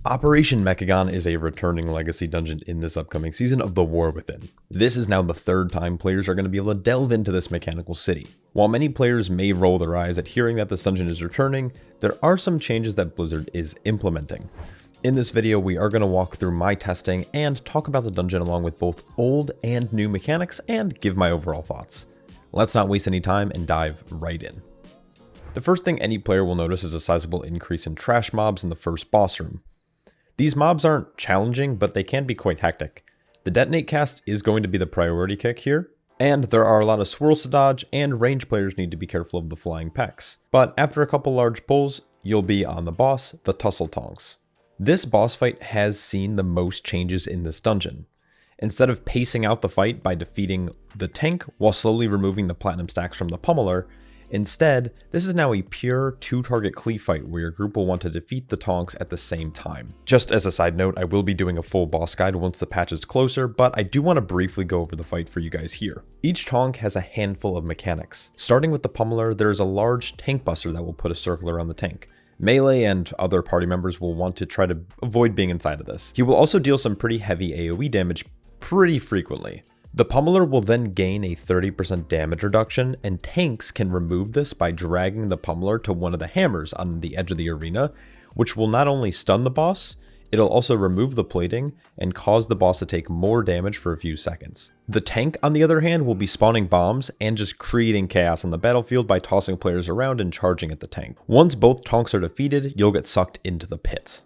Operation Mechagon is a returning legacy dungeon in this upcoming season of The War Within. This is now the third time players are going to be able to delve into this mechanical city. While many players may roll their eyes at hearing that this dungeon is returning, there are some changes that Blizzard is implementing. In this video, we are going to walk through my testing and talk about the dungeon along with both old and new mechanics and give my overall thoughts. Let's not waste any time and dive right in. The first thing any player will notice is a sizable increase in trash mobs in the first boss room. These mobs aren't challenging, but they can be quite hectic. The detonate cast is going to be the priority kick here, and there are a lot of swirls to dodge, and range players need to be careful of the flying pecks. But after a couple large pulls, you'll be on the boss, the Tussle Tongs. This boss fight has seen the most changes in this dungeon. Instead of pacing out the fight by defeating the tank while slowly removing the platinum stacks from the pummeler, instead, this is now a pure 2-target cleave fight where your group will want to defeat the Tongs at the same time. Just as a side note, I will be doing a full boss guide once the patch is closer, but I do want to briefly go over the fight for you guys here. Each Tong has a handful of mechanics. Starting with the pummeler, there is a large tank buster that will put a circle around the tank. Melee and other party members will want to try to avoid being inside of this. He will also deal some pretty heavy AoE damage pretty frequently. The pummeler will then gain a 30% damage reduction, and tanks can remove this by dragging the pummeler to one of the hammers on the edge of the arena, which will not only stun the boss, it'll also remove the plating and cause the boss to take more damage for a few seconds. The tank, on the other hand, will be spawning bombs and just creating chaos on the battlefield by tossing players around and charging at the tank. Once both Tonks are defeated, you'll get sucked into the pit.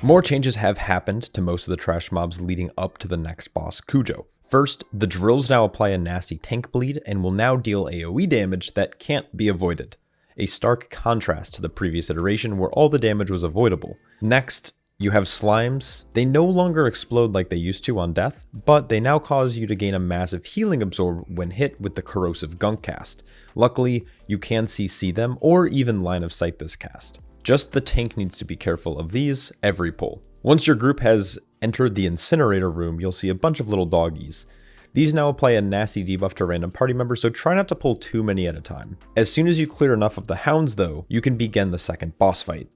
More changes have happened to most of the trash mobs leading up to the next boss, Cujo. First, the drills now apply a nasty tank bleed and will now deal AoE damage that can't be avoided. A stark contrast to the previous iteration where all the damage was avoidable. Next, you have slimes. They no longer explode like they used to on death, but they now cause you to gain a massive healing absorb when hit with the corrosive gunk cast. Luckily, you can CC them or even line of sight this cast. Just the tank needs to be careful of these every pull. Once your group has entered the incinerator room, you'll see a bunch of little doggies. These now apply a nasty debuff to random party members, so try not to pull too many at a time. As soon as you clear enough of the hounds though, you can begin the second boss fight.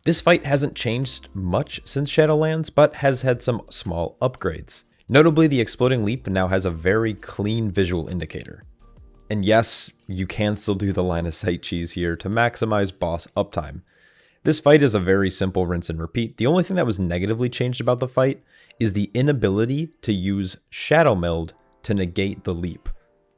This fight hasn't changed much since Shadowlands, but has had some small upgrades. Notably, the exploding leap now has a very clean visual indicator. And yes, you can still do the line of sight cheese here to maximize boss uptime. This fight is a very simple rinse and repeat. The only thing that was negatively changed about the fight is the inability to use Shadow Meld to negate the leap.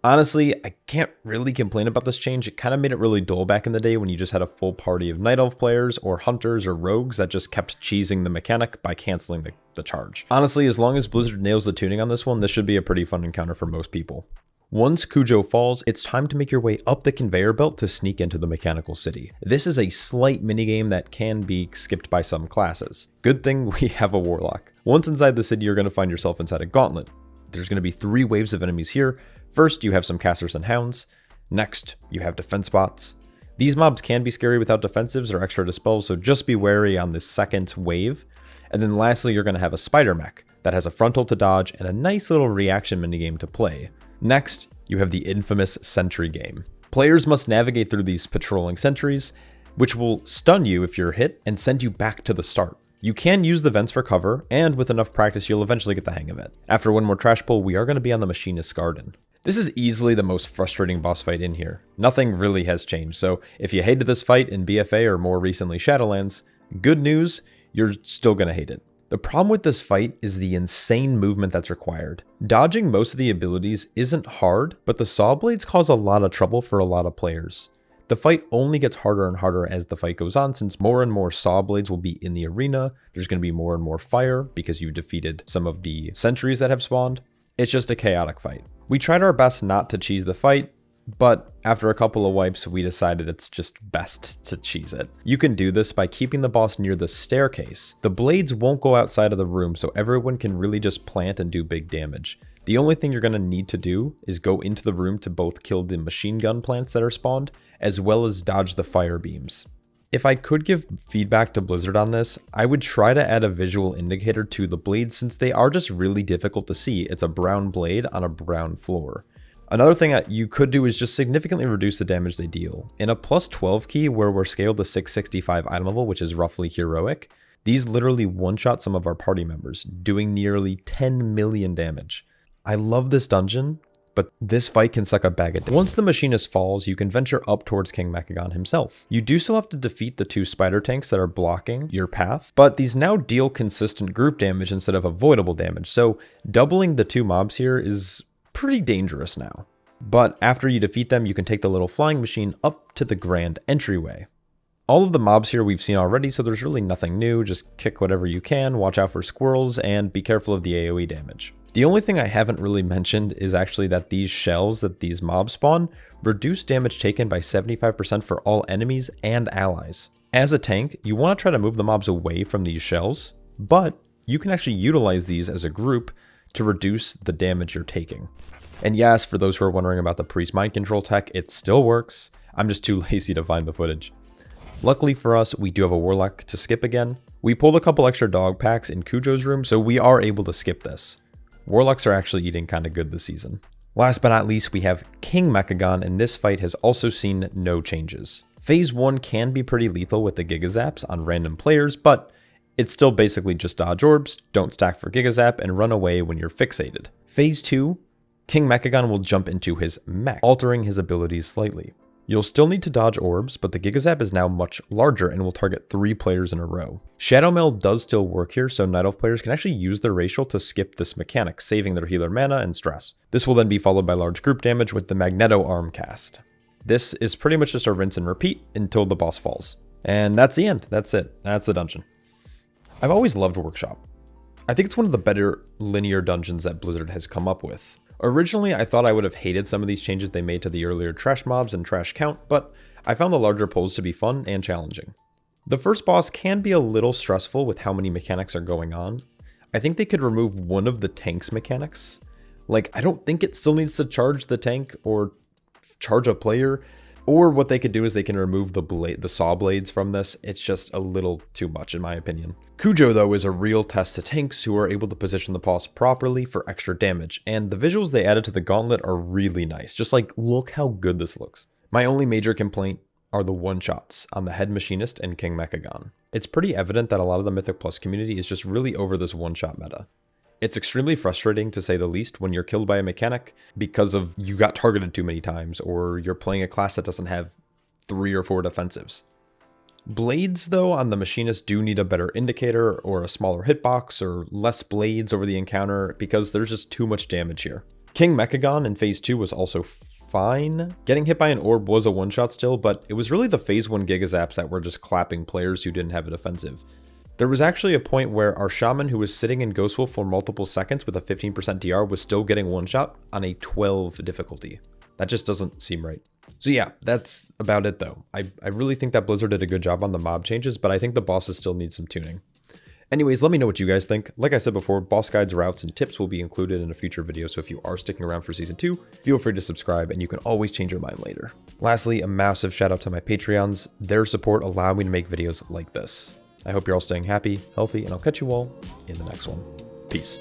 Honestly, I can't really complain about this change. It kind of made it really dull back in the day when you just had a full party of Night Elf players or Hunters or Rogues that just kept cheesing the mechanic by canceling the charge. Honestly, as long as Blizzard nails the tuning on this one, this should be a pretty fun encounter for most people. Once Cujo falls, it's time to make your way up the conveyor belt to sneak into the mechanical city. This is a slight minigame that can be skipped by some classes. Good thing we have a warlock. Once inside the city, you're going to find yourself inside a gauntlet. There's going to be 3 waves of enemies here. First, you have some casters and hounds. Next, you have defense bots. These mobs can be scary without defensives or extra dispels, so just be wary on this second wave. And then lastly, you're going to have a spider mech that has a frontal to dodge and a nice little reaction minigame to play. Next, you have the infamous sentry game. Players must navigate through these patrolling sentries, which will stun you if you're hit and send you back to the start. You can use the vents for cover, and with enough practice, you'll eventually get the hang of it. After one more trash pull, we are going to be on the Machinist's Garden. This is easily the most frustrating boss fight in here. Nothing really has changed, so if you hated this fight in BFA or more recently Shadowlands, good news, you're still going to hate it. The problem with this fight is the insane movement that's required. Dodging most of the abilities isn't hard, but the saw blades cause a lot of trouble for a lot of players. The fight only gets harder and harder as the fight goes on, since more and more saw blades will be in the arena. There's going to be more and more fire because you've defeated some of the sentries that have spawned. It's just a chaotic fight. We tried our best not to cheese the fight, but after a couple of wipes, we decided it's just best to cheese it. You can do this by keeping the boss near the staircase. The blades won't go outside of the room, so everyone can really just plant and do big damage. The only thing you're going to need to do is go into the room to both kill the machine gun plants that are spawned, as well as dodge the fire beams. If I could give feedback to Blizzard on this, I would try to add a visual indicator to the blades since they are just really difficult to see. It's a brown blade on a brown floor. Another thing that you could do is just significantly reduce the damage they deal. In a plus 12 key where we're scaled to 665 item level, which is roughly heroic, These literally one-shot some of our party members, doing nearly 10 million damage. I love this dungeon, but this fight can suck a bag of dicks. Once the machinist falls, you can venture up towards King Mechagon himself. You do still have to defeat the 2 spider tanks that are blocking your path, but these now deal consistent group damage instead of avoidable damage, so doubling the 2 mobs here is pretty dangerous now. But after you defeat them, you can take the little flying machine up to the grand entryway. All of the mobs here we've seen already, so there's really nothing new. Just kick whatever you can, watch out for squirrels, and be careful of the AoE damage. The only thing I haven't really mentioned is actually that these shells that these mobs spawn reduce damage taken by 75% for all enemies and allies. As a tank, you want to try to move the mobs away from these shells, but you can actually utilize these as a group to reduce the damage you're taking. And yes, for those who are wondering about the priest mind control tech, it still works. I'm just too lazy to find the footage. Luckily for us, we do have a warlock to skip again. We pulled a couple extra dog packs in Cujo's room, so we are able to skip this. Warlocks are actually eating kind of good this season. Last but not least, we have King Mechagon, and this fight has also seen no changes. Phase 1 can be pretty lethal with the Giga Zaps on random players, but it's still basically just dodge orbs, don't stack for Giga Zap, and run away when you're fixated. Phase 2, King Mechagon will jump into his mech, altering his abilities slightly. You'll still need to dodge orbs, but the Giga Zap is now much larger and will target 3 players in a row. Shadow Meld does still work here, so Night Elf players can actually use their racial to skip this mechanic, saving their healer mana and stress. This will then be followed by large group damage with the Magneto Arm cast. This is pretty much just a rinse and repeat until the boss falls. And that's the end. That's it. That's the dungeon. I've always loved Workshop. I think it's one of the better linear dungeons that Blizzard has come up with. Originally, I thought I would have hated some of these changes they made to the earlier trash mobs and trash count, but I found the larger pulls to be fun and challenging. The first boss can be a little stressful with how many mechanics are going on. I think they could remove one of the tank's mechanics. Like, I don't think it still needs to charge the tank or charge a player, or what they could do is they can remove the saw blades from this. It's just a little too much in my opinion. Cujo though is a real test to tanks who are able to position the boss properly for extra damage, and the visuals they added to the gauntlet are really nice. Just like, look how good this looks. My only major complaint are the one-shots on the Head Machinist and King Mechagon. It's pretty evident that a lot of the Mythic Plus community is just really over this one-shot meta. It's extremely frustrating to say the least when you're killed by a mechanic because of you got targeted too many times, or you're playing a class that doesn't have 3 or 4 defensives. Blades though on the Machinist do need a better indicator or a smaller hitbox or less blades over the encounter because there's just too much damage here. King Mechagon in phase 2 was also fine. Getting hit by an orb was a one-shot still, but it was really the phase 1 Giga Zaps that were just clapping players who didn't have a defensive. There was actually a point where our shaman who was sitting in Ghost Wolf for multiple seconds with a 15% DR was still getting one shot on a 12 difficulty. That just doesn't seem right. So yeah, that's about it though. I really think that Blizzard did a good job on the mob changes, but I think the bosses still need some tuning. Anyways, let me know what you guys think. Like I said before, boss guides, routes, and tips will be included in a future video, so if you are sticking around for Season 2, feel free to subscribe, and you can always change your mind later. Lastly, a massive shout out to my Patreons. Their support allowed me to make videos like this. I hope you're all staying happy, healthy, and I'll catch you all in the next one. Peace.